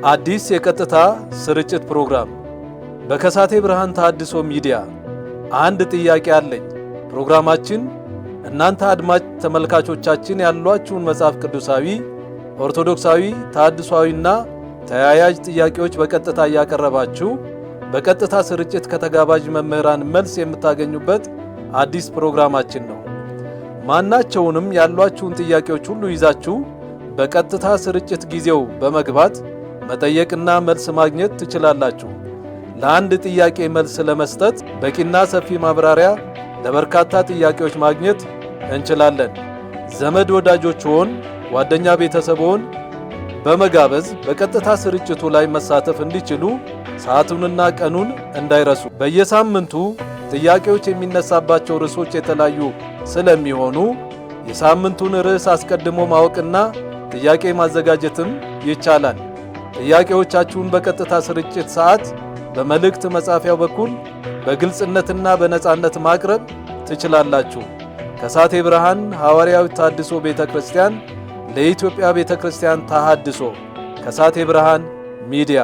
አዲስ የቀጥታ ስርጭት ፕሮግራም በከሳቴ ብርሃን ተሐድሶ ሚዲያ። አንድ ጥያቄ አለኝ። ፕሮግራማችን እናንተ አድማጭ ተመልካቾቻችን ያሏችሁን መጽሐፍ ቅዱሳዊ፣ ኦርቶዶክሳዊ፣ ተሐድሶአዊና ተያያዥ ጥያቄዎች በቀጥታ እያቀረባችሁ በቀጥታ ስርጭት ከተጋባዥ መምህራን መልስ የምታገኙበት አዲስ ፕሮግራማችን ነው። ማናቸውንም ያሏችሁን ጥያቄዎች ሁሉ ይዛችሁ በቀጥታ ስርጭት ጊዜው በመግባት መጠየቅና መልስ ማግኘት ትችላላችሁ። ለአንድ ጥያቄ መልስ ለመስጠት በቂና ሰፊ ማብራሪያ ለበርካታ ጥያቄዎች ማግኘት እንችላለን። ዘመድ ወዳጆችዎን፣ ጓደኛ ቤተሰብዎን በመጋበዝ በቀጥታ ስርጭቱ ላይ መሳተፍ እንዲችሉ ሰዓቱንና ቀኑን እንዳይረሱ። በየሳምንቱ ጥያቄዎች የሚነሳባቸው ርዕሶች የተለያዩ ስለሚሆኑ የሳምንቱን ርዕስ አስቀድሞ ማወቅና ጥያቄ ማዘጋጀትም ይቻላል። ጥያቄዎቻችሁን በቀጥታ ስርጭት ሰዓት በመልእክት መጻፊያው በኩል በግልጽነትና በነጻነት ማቅረብ ትችላላችሁ። ከሳቴ ብርሃን ሐዋርያዊ ተሐድሶ ቤተክርስቲያን ለኢትዮጵያ ቤተክርስቲያን ተሐድሶ ከሳቴ ብርሃን ሚዲያ